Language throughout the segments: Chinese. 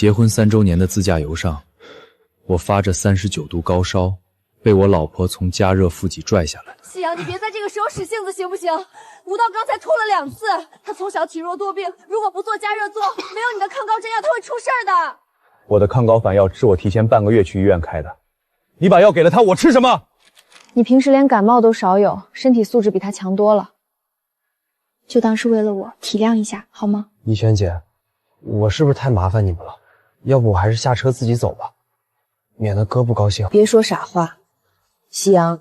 结婚3周年的自驾游上，我发着39度高烧，被我老婆从加热负脊拽下来。夕阳，你别在这个时候使性子行不行？吴道刚才吐了2次，他从小体弱多病，如果不做加热做，没有你的抗高针药，他会出事儿的。我的抗高反药是我提前半个月去医院开的，你把药给了他，我吃什么？你平时连感冒都少有，身体素质比他强多了。就当是为了我，体谅一下好吗？怡萱姐，我是不是太麻烦你们了？要不我还是下车自己走吧，免得哥不高兴。别说傻话，夕阳，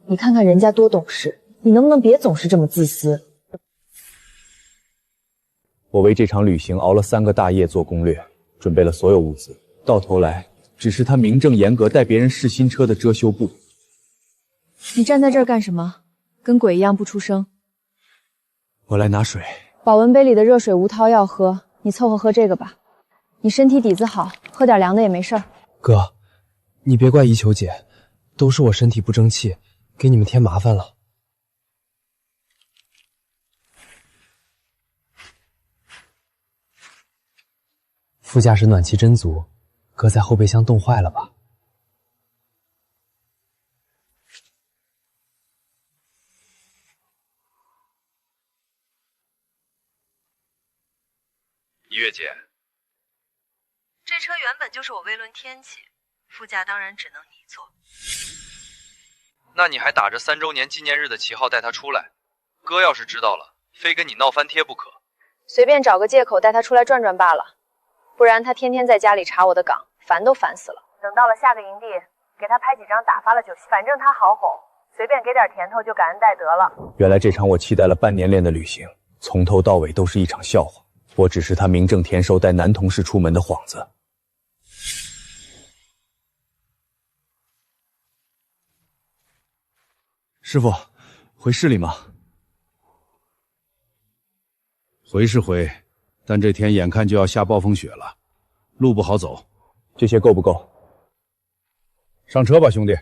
你看看人家多懂事，你能不能别总是这么自私？我为这场旅行熬了3个大夜做攻略，准备了所有物资，到头来只是他名正言格带别人试新车的遮羞布。你站在这儿干什么？跟鬼一样不出声。我来拿水。保温杯里的热水吴涛要喝，你凑合喝这个吧。你身体底子好，喝点凉的也没事儿。哥，你别怪怡秋姐，都是我身体不争气，给你们添麻烦了。副驾驶暖气真足，哥在后备箱冻坏了吧？一月姐，这车原本就是我微轮天启，副驾当然只能你坐。那你还打着3周年纪念日的旗号带他出来，哥要是知道了，非跟你闹翻天不可。随便找个借口带他出来转转罢了，不然他天天在家里查我的岗，烦都烦死了。等到了下个营地，给他拍几张打发了就行。反正他好哄，随便给点甜头就感恩戴德了。原来这场我期待了半年练的旅行，从头到尾都是一场笑话。我只是他名正言顺带男同事出门的幌子。师傅，回市里吗？回是回，但这天眼看就要下暴风雪了，路不好走。这些够不够？上车吧，兄弟。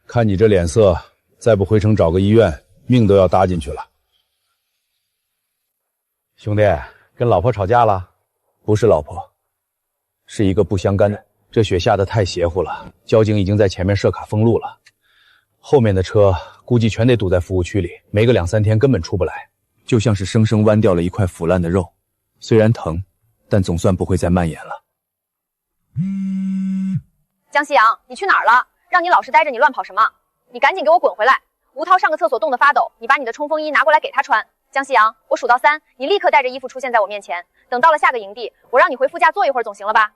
看你这脸色，再不回城找个医院，命都要搭进去了。兄弟，跟老婆吵架了？不是老婆，是一个不相干的。这雪下得太邪乎了，交警已经在前面设卡封路了，后面的车估计全得堵在服务区里，没个2、3天根本出不来，就像是生生剜掉了一块腐烂的肉，虽然疼，但总算不会再蔓延了。江夕阳，你去哪儿了？让你老实待着，你乱跑什么？你赶紧给我滚回来！吴涛上个厕所冻得发抖，你把你的冲锋衣拿过来给他穿。江夕阳，我数到3，你立刻带着衣服出现在我面前。等到了下个营地，我让你回副驾坐一会儿总行了吧？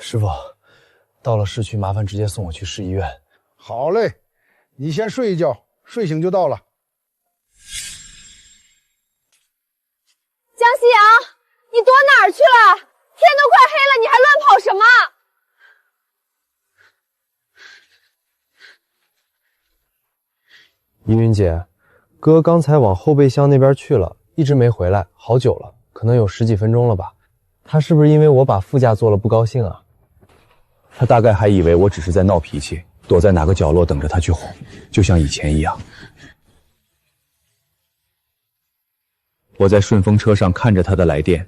师傅，到了市区麻烦直接送我去市医院。好嘞，你先睡一觉，睡醒就到了。江夕阳，你躲哪儿去了？天都快黑了，你还乱跑什么？依云姐，哥刚才往后备箱那边去了，一直没回来，好久了，可能有10几分钟了吧。他是不是因为我把副驾坐了不高兴啊？他大概还以为我只是在闹脾气，躲在哪个角落等着他去哄，就像以前一样。我在顺风车上看着他的来电，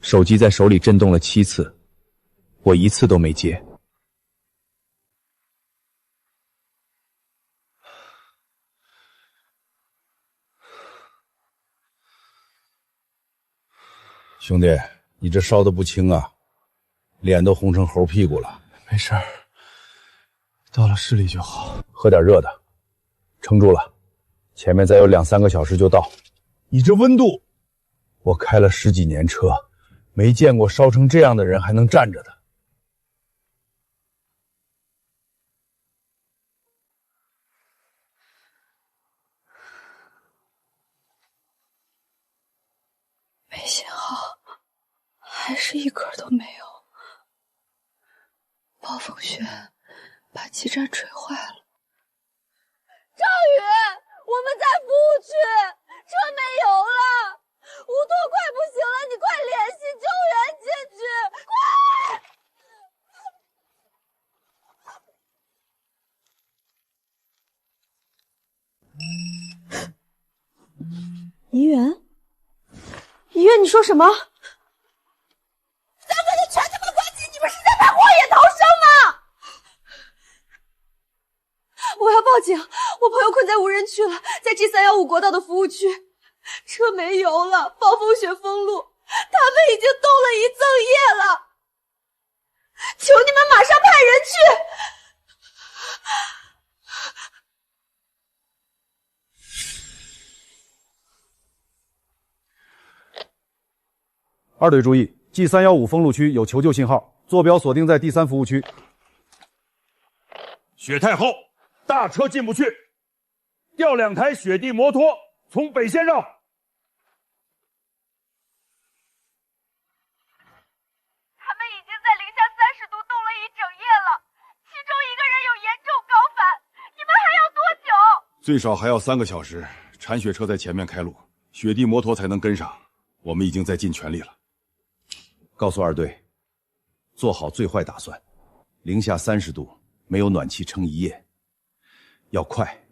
手机在手里震动了7次，我1次都没接。兄弟，你这烧得不轻啊，脸都红成猴屁股了。没事儿，到了市里就好。喝点热的，撑住了，前面再有2、3个小时就到。你这温度，我开了10几年车，没见过烧成这样的人还能站着的。没信号，还是一颗都没有。暴风雪把基站吹坏了。赵宇，我们再不去，车没油了，吴托快不行了，你快联系救援进去，快！怡媛，怡媛，你说什么？3个人全他妈关机！你们是在玩荒野逃生吗？我要报警！我朋友困在无人区了，在 G315国道的服务区，车没油了，暴风雪封路，他们已经冻了1整夜了。求你们马上派人去！二队注意 ，G315封路区有求救信号，坐标锁定在第3服务区。雪太厚，大车进不去，调2台雪地摩托从北线绕。他们已经在-30度冻了1整夜了，其中1个人有严重高反，你们还要多久？最少还要3个小时，铲雪车在前面开路，雪地摩托才能跟上。我们已经在尽全力了。告诉二队，做好最坏打算，-30度，没有暖气撑1夜，要快。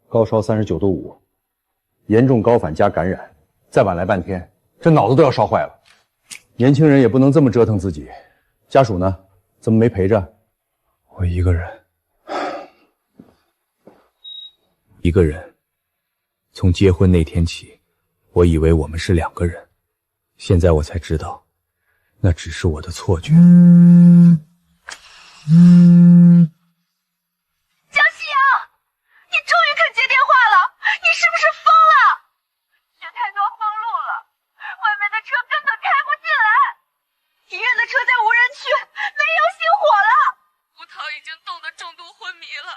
高烧39度5，严重高反加感染，再晚来半天，这脑子都要烧坏了。年轻人也不能这么折腾自己，家属呢？怎么没陪着？我一个人。一个人。从结婚那天起，我以为我们是2个人，现在我才知道，那只是我的错觉。江夕阳，你终于肯接电话了，你是不是疯了？雪太多封路了，外面的车根本开不进来，医院的车在无人区，没油熄火了。吴涛已经冻得重度昏迷了。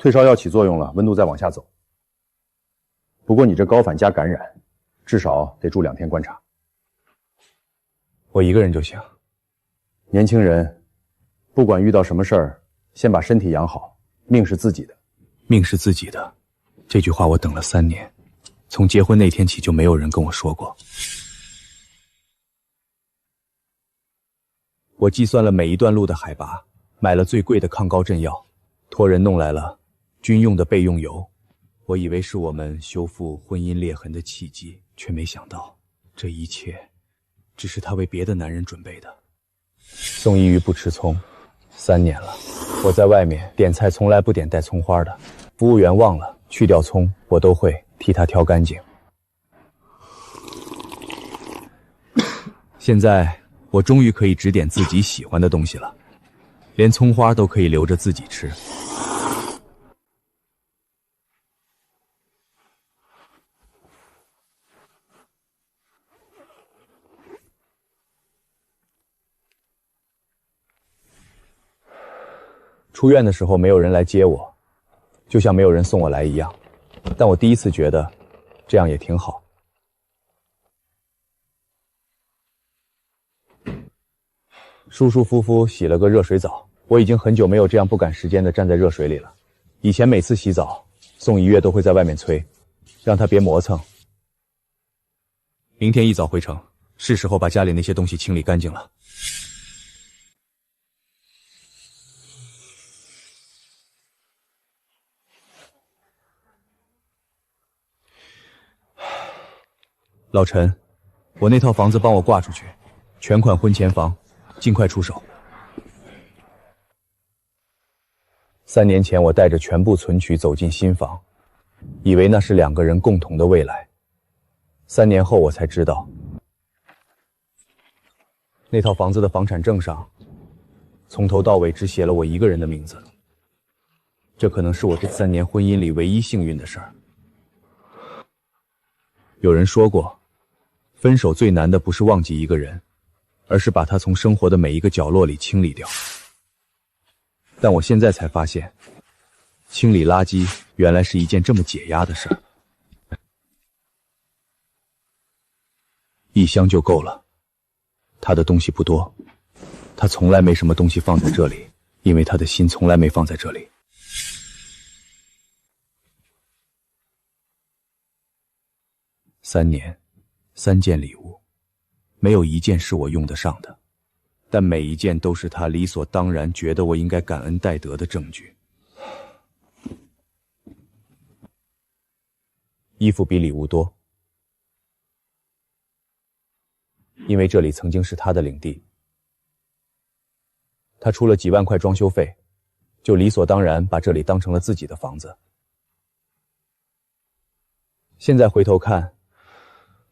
退烧药起作用了，温度再往下走。不过你这高反加感染，至少得住2天观察。我一个人就行。年轻人，不管遇到什么事儿，先把身体养好，命是自己的。命是自己的，这句话我等了3年，从结婚那天起就没有人跟我说过。我计算了每一段路的海拔，买了最贵的抗高镇药，托人弄来了军用的备用油。我以为是我们修复婚姻裂痕的契机，却没想到这一切只是他为别的男人准备的。宋一鱼不吃葱，3年了，我在外面点菜从来不点带葱花的，服务员忘了去掉葱，我都会替他挑干净。现在我终于可以只点自己喜欢的东西了，连葱花都可以留着自己吃。出院的时候没有人来接我，就像没有人送我来一样，但我第一次觉得这样也挺好。舒舒服服洗了个热水澡，我已经很久没有这样不赶时间的站在热水里了。以前每次洗澡，宋一月都会在外面催，让他别磨蹭。明天一早回城，是时候把家里那些东西清理干净了。老陈，我那套房子帮我挂出去，全款婚前房，尽快出手。3年前我带着全部存取走进新房，以为那是2个人共同的未来。3年后我才知道，那套房子的房产证上，从头到尾只写了我一个人的名字。这可能是我这3年婚姻里唯一幸运的事儿。有人说过，分手最难的不是忘记一个人，而是把他从生活的每一个角落里清理掉。但我现在才发现，清理垃圾原来是一件这么解压的事儿。1箱就够了，他的东西不多，他从来没什么东西放在这里，因为他的心从来没放在这里。3年，3件礼物，没有一件是我用得上的。但每一件都是他理所当然觉得我应该感恩戴德的证据。衣服比礼物多，因为这里曾经是他的领地。他出了几万块装修费，就理所当然把这里当成了自己的房子。现在回头看，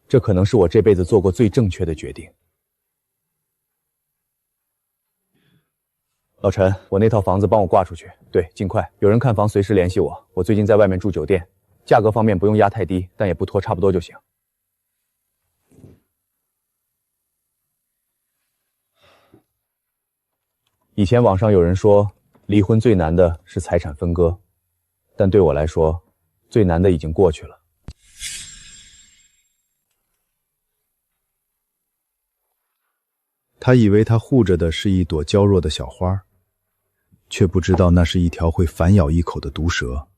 这可能是我这辈子做过最正确的决定。老陈，我那套房子帮我挂出去，对，尽快。有人看房随时联系我，我最近在外面住酒店，价格方面不用压太低，但也不拖差不多就行。以前网上有人说，离婚最难的是财产分割，但对我来说，最难的已经过去了。他以为他护着的是一朵娇弱的小花，却不知道那是一条会反咬一口的毒蛇。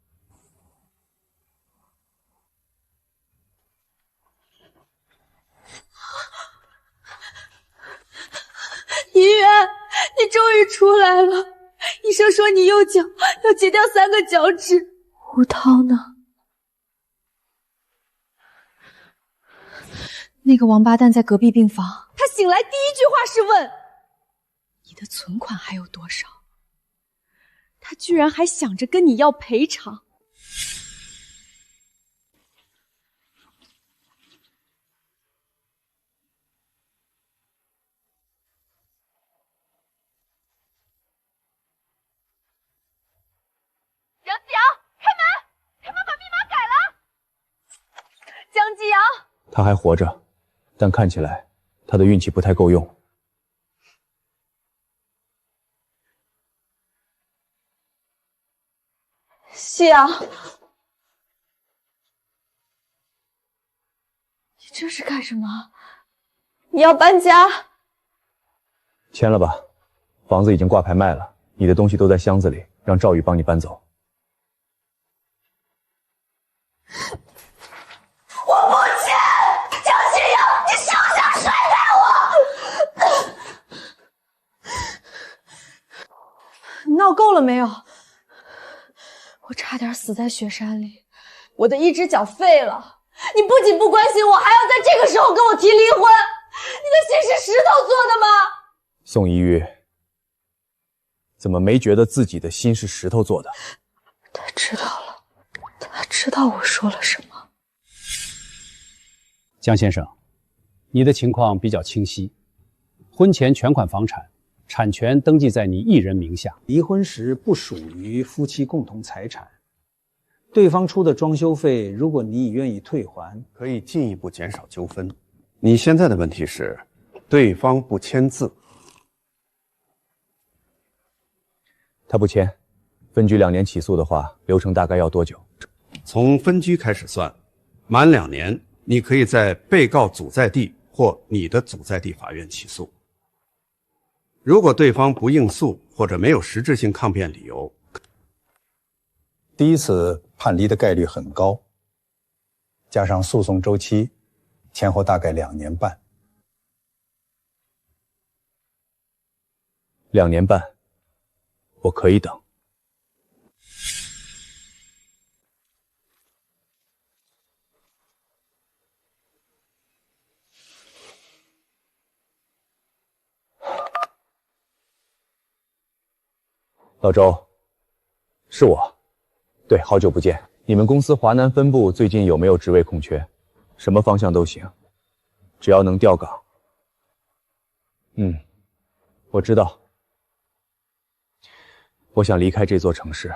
怡媛，你终于出来了！医生说你右脚要截掉3个脚趾。吴涛呢？那个王八蛋在隔壁病房。他醒来第一句话是问：“你的存款还有多少？”他居然还想着跟你要赔偿。杨继阳，开门！开门，把密码改了。江继阳，他还活着，但看起来他的运气不太够用。夕阳，你这是干什么？你要搬家？签了吧，房子已经挂牌卖了，你的东西都在箱子里，让赵宇帮你搬走。我不签！江夕阳，你休想甩开我！你闹够了没有？我差点死在雪山里，我的一只脚废了。你不仅不关心我，还要在这个时候跟我提离婚，你的心是石头做的吗？宋一玉，怎么没觉得自己的心是石头做的？他知道了，他知道我说了什么。江先生，你的情况比较清晰，婚前全款房产，产权登记在你一人名下，离婚时不属于夫妻共同财产。对方出的装修费，如果你已愿意退还，可以进一步减少纠纷。你现在的问题是，对方不签字。他不签，分居2年起诉的话，流程大概要多久？从分居开始算，满2年，你可以在被告所在地或你的所在地法院起诉。如果对方不应诉或者没有实质性抗辩理由，第一次判离的概率很高，加上诉讼周期，前后大概2年半。2年半，我可以等。老周，是我。对，好久不见。你们公司华南分部最近有没有职位空缺？什么方向都行，只要能调岗。我知道。我想离开这座城市。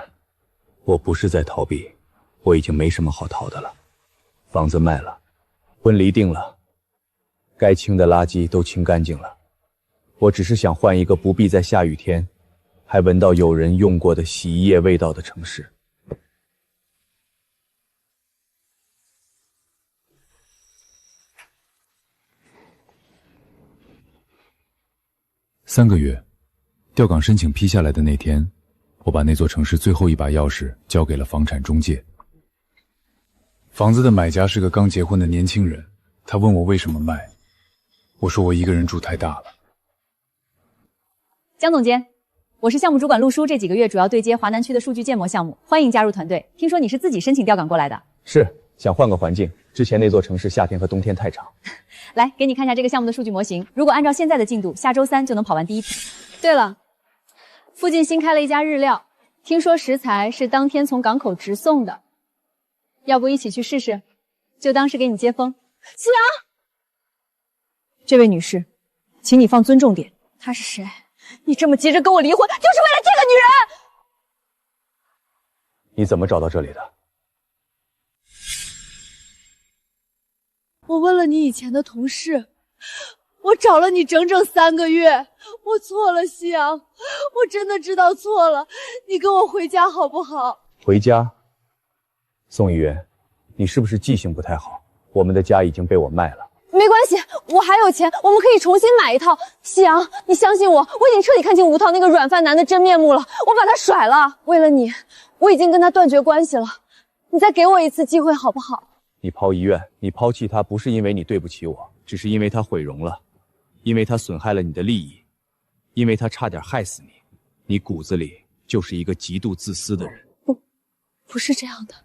我不是在逃避，我已经没什么好逃的了。房子卖了，婚离定了，该清的垃圾都清干净了。我只是想换一个不必在下雨天还闻到有人用过的洗衣液味道的城市。3个月，调岗申请批下来的那天，我把那座城市最后一把钥匙交给了房产中介。房子的买家是个刚结婚的年轻人，他问我为什么卖，我说我一个人住太大了。江总监，我是项目主管陆叔，这几个月主要对接华南区的数据建模项目，欢迎加入团队。听说你是自己申请调岗过来的？是，想换个环境。之前那座城市夏天和冬天太长。来，给你看一下这个项目的数据模型。如果按照现在的进度，下周3就能跑完第一批。对了，附近新开了一家日料，听说食材是当天从港口直送的，要不一起去试试？就当是给你接风。思阳，这位女士，请你放尊重点。她是谁？你这么急着跟我离婚，就是为了这个女人？你怎么找到这里的？我问了你以前的同事，我找了你整整3个月，我错了，夕阳，我真的知道错了，你跟我回家好不好？回家？宋议员，你是不是记性不太好？我们的家已经被我卖了。没关系，我还有钱，我们可以重新买一套。夕阳，你相信我，我已经彻底看清吴涛那个软饭男的真面目了，我把他甩了。为了你，我已经跟他断绝关系了，你再给我一次机会好不好？你抛医院，你抛弃他，不是因为你对不起我，只是因为他毁容了，因为他损害了你的利益，因为他差点害死你。你骨子里就是一个极度自私的人。不是这样的。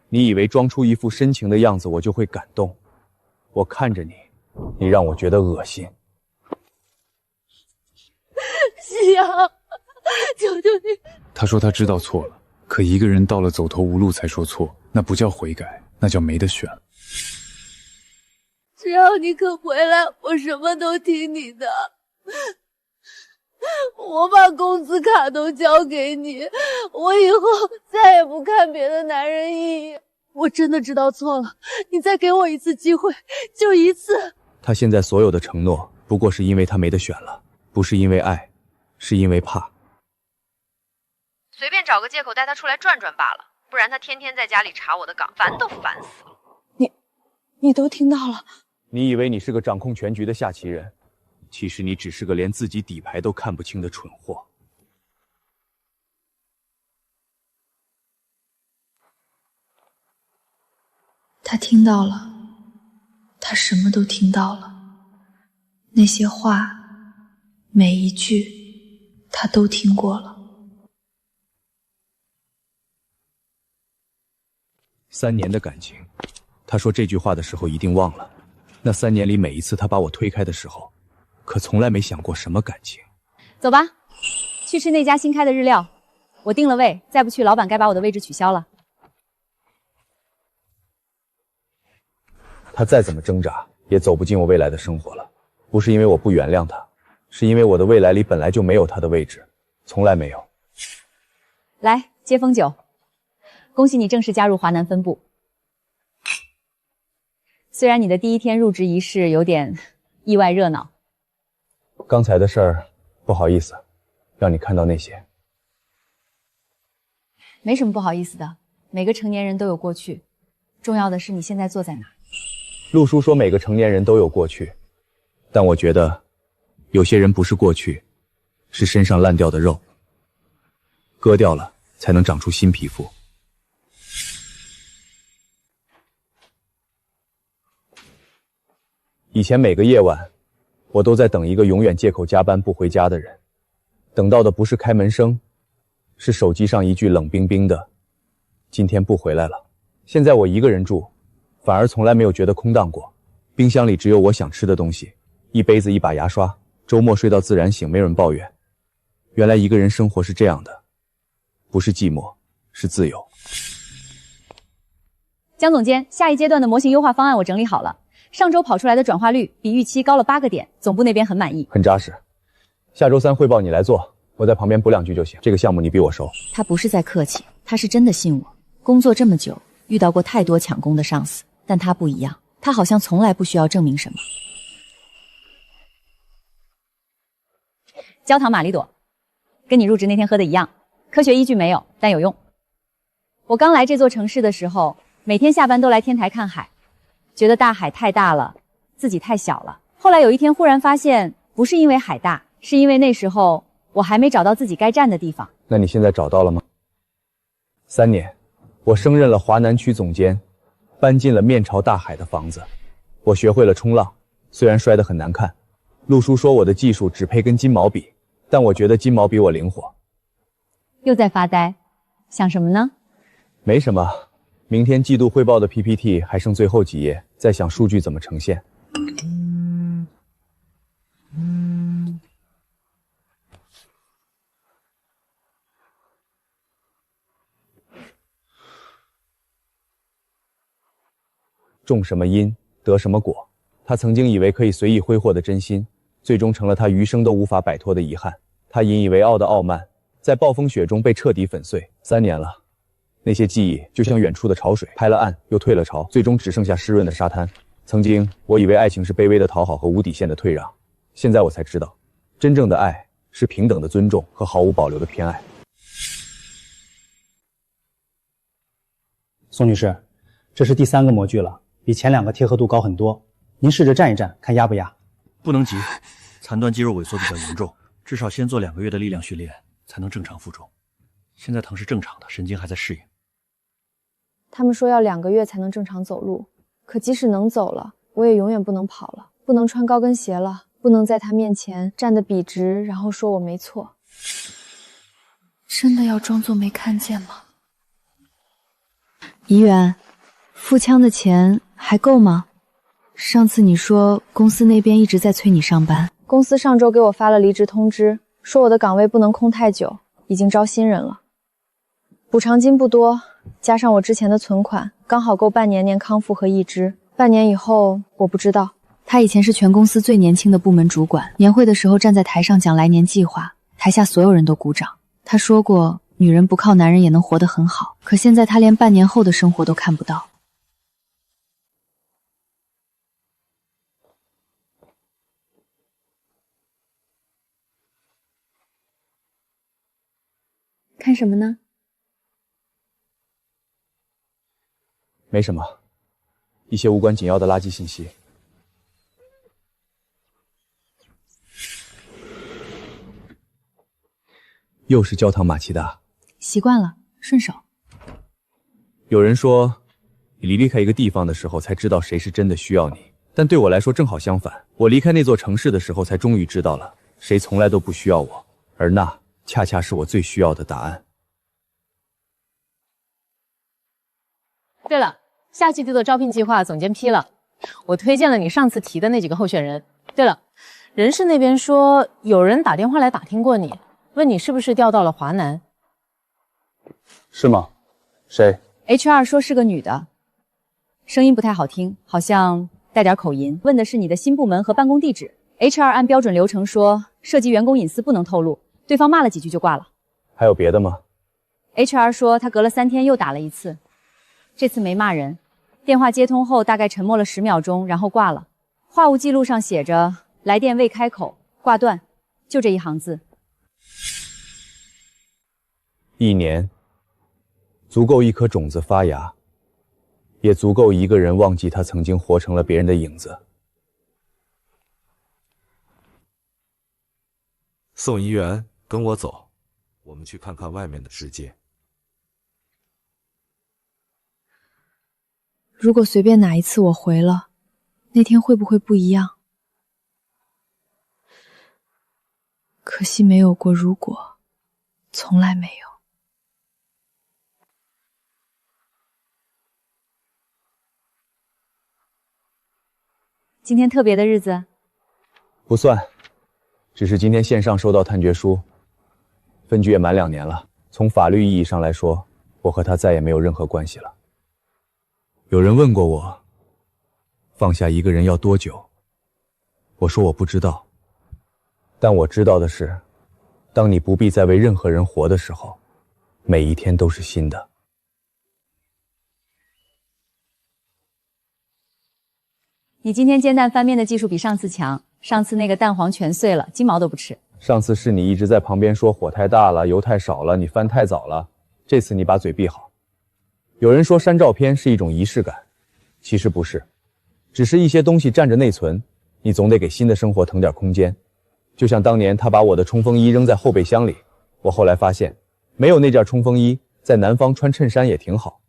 你以为装出一副深情的样子，我就会感动？我看着你，你让我觉得恶心。夕阳，求求你！他说他知道错了，可一个人到了走投无路才说错，那不叫悔改，那叫没得选了。只要你肯回来，我什么都听你的。我把工资卡都交给你，我以后再也不看别的男人一眼。我真的知道错了，你再给我一次机会，就一次。他现在所有的承诺，不过是因为他没得选了，不是因为爱，是因为怕。随便找个借口带他出来转转罢了，不然他天天在家里查我的岗，烦都烦死了。你都听到了？你以为你是个掌控全局的下棋人，其实你只是个连自己底牌都看不清的蠢货。他听到了，他什么都听到了，那些话，每一句，他都听过了。3年的感情，他说这句话的时候一定忘了。那3年里每一次他把我推开的时候，可从来没想过什么感情。走吧，去吃那家新开的日料，我定了位，再不去老板该把我的位置取消了。他再怎么挣扎，也走不进我未来的生活了。不是因为我不原谅他，是因为我的未来里本来就没有他的位置，从来没有。来，接风酒，恭喜你正式加入华南分部。虽然你的第一天入职仪式有点意外热闹，刚才的事儿，不好意思，让你看到那些。没什么不好意思的，每个成年人都有过去，重要的是你现在坐在哪。陆叔说每个成年人都有过去，但我觉得有些人不是过去，是身上烂掉的肉，割掉了才能长出新皮肤。以前每个夜晚，我都在等一个永远借口加班不回家的人，等到的不是开门声，是手机上一句冷冰冰的“今天不回来了”。现在我一个人住，反而从来没有觉得空荡过。冰箱里只有我想吃的东西，一杯子一把牙刷，周末睡到自然醒，没人抱怨。原来一个人生活是这样的，不是寂寞，是自由。江总监，下一阶段的模型优化方案我整理好了，上周跑出来的转化率比预期高了8个点，总部那边很满意，很扎实。下周3汇报你来做，我在旁边补2句就行。这个项目你比我熟。他不是在客气，他是真的信我。工作这么久，遇到过太多抢功的上司，但他不一样，他好像从来不需要证明什么。焦糖玛丽朵，跟你入职那天喝的一样，科学依据没有，但有用。我刚来这座城市的时候，每天下班都来天台看海，觉得大海太大了，自己太小了。后来有一天忽然发现，不是因为海大，是因为那时候我还没找到自己该站的地方。那你现在找到了吗？3年，我升任了华南区总监，搬进了面朝大海的房子。我学会了冲浪，虽然摔得很难看。陆叔说我的技术只配跟金毛比，但我觉得金毛比我灵活。又在发呆，想什么呢？没什么，明天季度汇报的 PPT 还剩最后几页，在想数据怎么呈现。种什么因，得什么果。他曾经以为可以随意挥霍的真心，最终成了他余生都无法摆脱的遗憾。他引以为傲的傲慢，在暴风雪中被彻底粉碎。3年了，那些记忆就像远处的潮水，拍了岸又退了潮，最终只剩下湿润的沙滩。曾经我以为爱情是卑微的讨好和无底线的退让，现在我才知道，真正的爱是平等的尊重和毫无保留的偏爱。宋女士，这是第3个模具了，比前2个贴合度高很多。您试着站一站，看压不压？不能急，残端肌肉萎缩比较严重，至少先做2个月的力量训练，才能正常负重。现在疼是正常的，神经还在适应。他们说要2个月才能正常走路，可即使能走了，我也永远不能跑了，不能穿高跟鞋了，不能在他面前站得笔直，然后说我没错。真的要装作没看见吗？怡远，腹腔的钱还够吗？上次你说公司那边一直在催你上班。公司上周给我发了离职通知，说我的岗位不能空太久，已经招新人了。补偿金不多，加上我之前的存款，刚好够半年年康复和义肢。半年以后我不知道。他以前是全公司最年轻的部门主管，年会的时候站在台上讲来年计划，台下所有人都鼓掌。他说过，女人不靠男人也能活得很好，可现在他连半年后的生活都看不到。看什么呢？没什么，一些无关紧要的垃圾信息。又是焦糖玛奇达，习惯了，顺手。有人说，你离开一个地方的时候才知道谁是真的需要你，但对我来说正好相反。我离开那座城市的时候，才终于知道了谁从来都不需要我，而那恰恰是我最需要的答案。对了，下季度的招聘计划总监批了，我推荐了你上次提的那几个候选人。对了，人事那边说有人打电话来打听过你，问你是不是调到了华南。是吗？谁 ？HR 说是个女的，声音不太好听，好像带点口音。问的是你的新部门和办公地址。HR 按标准流程说，涉及员工隐私不能透露。对方骂了几句就挂了。还有别的吗 ？HR 说他隔了3天又打了1次，这次没骂人。电话接通后大概沉默了10秒钟，然后挂了。话务记录上写着来电未开口，挂断，就这1行字。1年，足够一颗种子发芽，也足够一个人忘记他曾经活成了别人的影子。宋怡园，跟我走，我们去看看外面的世界。如果随便哪一次我回了，那天会不会不一样？可惜没有过如果，从来没有。今天特别的日子？不算，只是今天线上收到探决书，分局也满2年了。从法律意义上来说，我和他再也没有任何关系了。有人问过我，放下一个人要多久？我说我不知道，但我知道的是，当你不必再为任何人活的时候，每一天都是新的。你今天煎蛋翻面的技术比上次强，上次那个蛋黄全碎了，金毛都不吃。上次是你一直在旁边说火太大了，油太少了，你翻太早了，这次你把嘴闭好。有人说删照片是一种仪式感，其实不是，只是一些东西占着内存，你总得给新的生活腾点空间。就像当年他把我的冲锋衣扔在后备箱里，我后来发现，没有那件冲锋衣，在南方穿衬衫也挺好。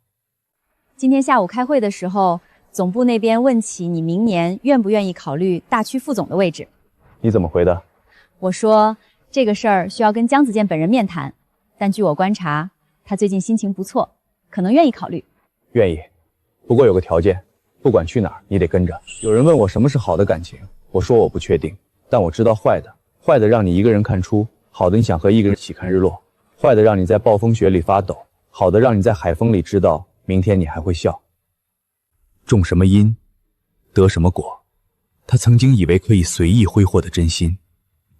今天下午开会的时候，总部那边问起你明年愿不愿意考虑大区副总的位置。你怎么回的？我说这个事儿需要跟江子健本人面谈，但据我观察，他最近心情不错，可能愿意考虑。愿意，不过有个条件，不管去哪儿，你得跟着。有人问我什么是好的感情，我说我不确定，但我知道坏的，坏的让你一个人看书，好的你想和一个人一起看日落，坏的让你在暴风雪里发抖，好的让你在海风里知道明天你还会笑。种什么因，得什么果。他曾经以为可以随意挥霍的真心，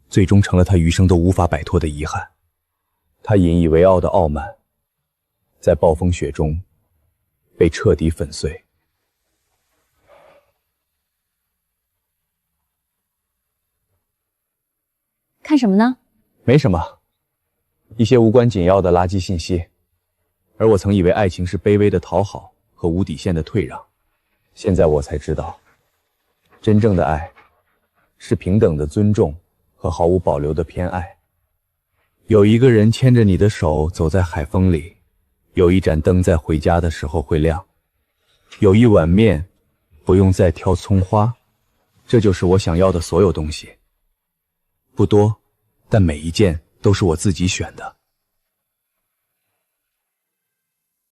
最终成了他余生都无法摆脱的遗憾。他引以为傲的傲慢，在暴风雪中被彻底粉碎。看什么呢？没什么，一些无关紧要的垃圾信息。而我曾以为爱情是卑微的讨好和无底线的退让，现在我才知道，真正的爱是平等的尊重和毫无保留的偏爱。有一个人牵着你的手走在海风里，有一盏灯在回家的时候会亮，有一碗面不用再挑葱花，这就是我想要的所有东西。不多，但每一件都是我自己选的。